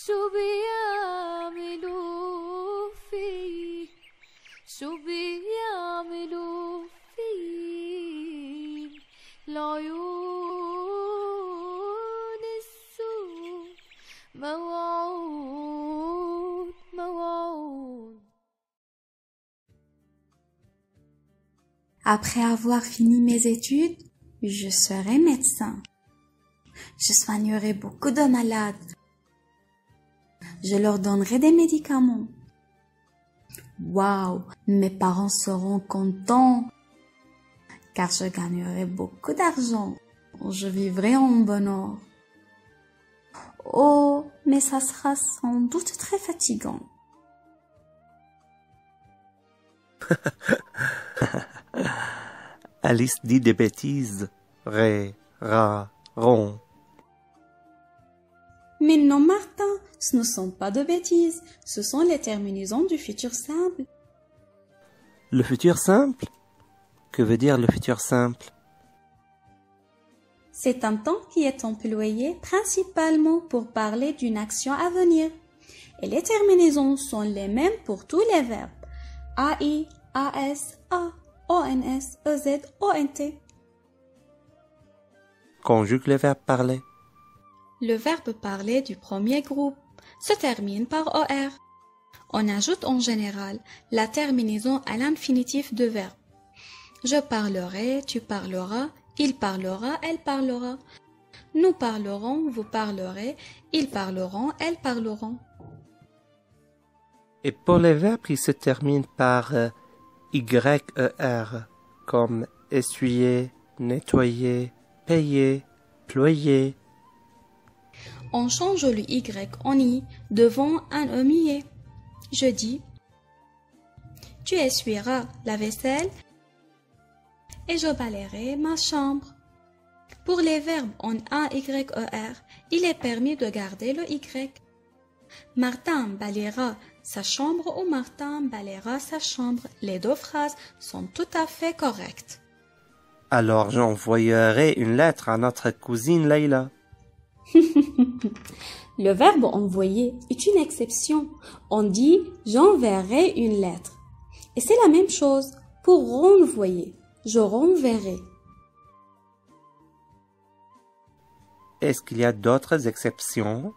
شو بيعملوا في شو بيعملوا في العيون السود موعود موعود. Après avoir fini mes études, je serai médecin. Je soignerai beaucoup de malades. Je leur donnerai des médicaments. Waouh, mes parents seront contents car je gagnerai beaucoup d'argent. Je vivrai en bonheur. Oh, mais ça sera sans doute très fatigant. Alice dit des bêtises. Ré, ra, ron. Mais non, Martin, ce ne sont pas de bêtises. Ce sont les terminaisons du futur simple. Le futur simple? Que veut dire le futur simple? C'est un temps qui est employé principalement pour parler d'une action à venir. Et les terminaisons sont les mêmes pour tous les verbes. AI, AS, A, ONS, EZ, ONT. Conjugue le verbe parler. Le verbe parler du premier groupe se termine par OR. On ajoute en général la terminaison à l'infinitif de verbe. Je parlerai, tu parleras, il parlera, elle parlera. Nous parlerons, vous parlerez, ils parleront, elles parleront. Et pour les verbes qui se terminent par YER, comme essuyer, nettoyer, payer, ployer. On change le Y en I devant un E muet. Je dis, tu essuieras la vaisselle et je balayerai ma chambre. Pour les verbes en AYER, il est permis de garder le Y. Martin balayera sa chambre ou Martin balayera sa chambre. Les deux phrases sont tout à fait correctes. Alors j'envoyerai une lettre à notre cousine Leïla. Le verbe envoyer est une exception. On dit j'enverrai une lettre. Et c'est la même chose pour renvoyer. Je renverrai. Est-ce qu'il y a d'autres exceptions?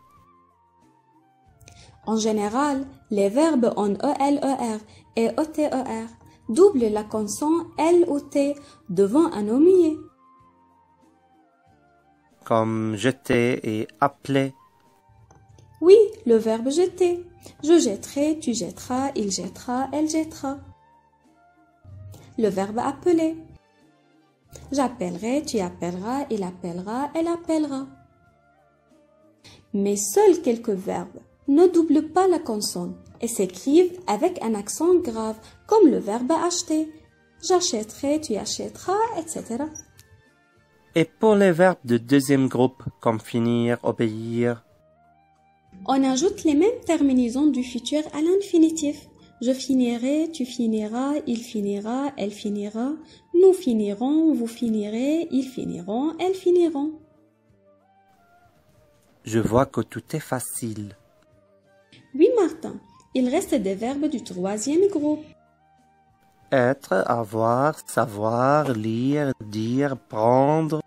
En général, les verbes en ELER et ETER doublent la consonne L ou T devant un O muet. Comme jeter et appeler. Oui, le verbe jeter. Je jetterai, tu jetteras, il jettera, elle jettera. Le verbe appeler. J'appellerai, tu appelleras, il appellera, elle appellera. Mais seuls quelques verbes ne doublent pas la consonne et s'écrivent avec un accent grave, comme le verbe acheter. J'achèterai, tu achèteras, etc. Et pour les verbes de deuxième groupe, comme finir, obéir? On ajoute les mêmes terminaisons du futur à l'infinitif. Je finirai, tu finiras, il finira, elle finira, nous finirons, vous finirez, ils finiront, elles finiront. Je vois que tout est facile. Oui, Martin, il reste des verbes du troisième groupe. Être, avoir, savoir, lire, dire, prendre.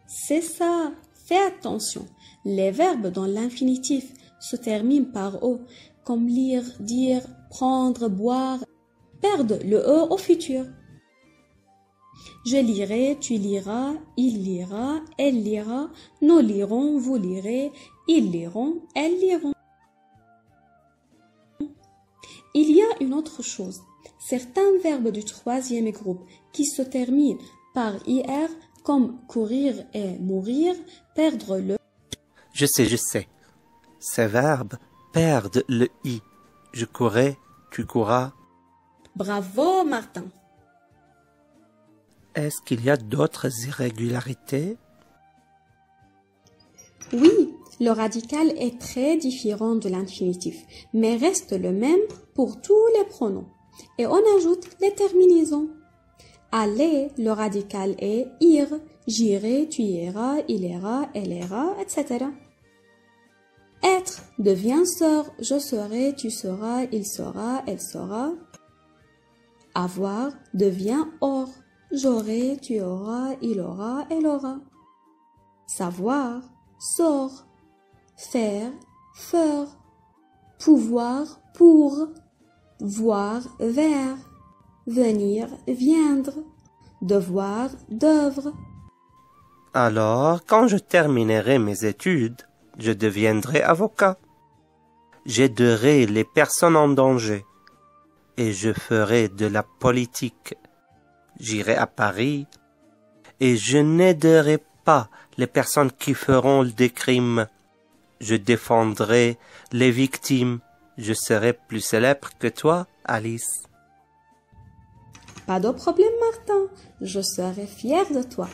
C'est ça. Fais attention. Les verbes dans l'infinitif se terminent par O, comme lire, dire, prendre, boire, perdent le E au futur. Je lirai, tu liras, il lira, elle lira, nous lirons, vous lirez, ils liront, elles liront. Il y a une autre chose. Certains verbes du troisième groupe qui se terminent par IR, comme courir et mourir, perdre le. Je sais. Ces verbes perdent le I. Je courrai, tu courras. Bravo, Martin. Est-ce qu'il y a d'autres irrégularités? Oui, le radical est très différent de l'infinitif, mais reste le même pour tous les pronoms. Et on ajoute les terminaisons. Aller, le radical est ir, j'irai, tu iras, il ira, elle ira, etc. Être devient sera, je serai, tu seras, il sera, elle sera. Avoir devient or, j'aurai, tu auras, il aura, elle aura. Savoir, sort. Faire, feur. Pouvoir, pour. Voir, vers. Venir, viendre. Devoir, d'œuvre. Alors, quand je terminerai mes études, je deviendrai avocat. J'aiderai les personnes en danger et je ferai de la politique. J'irai à Paris et je n'aiderai pas les personnes qui feront des crimes. Je défendrai les victimes. Je serai plus célèbre que toi, Alice. Pas de problème, Martin. Je serai fière de toi.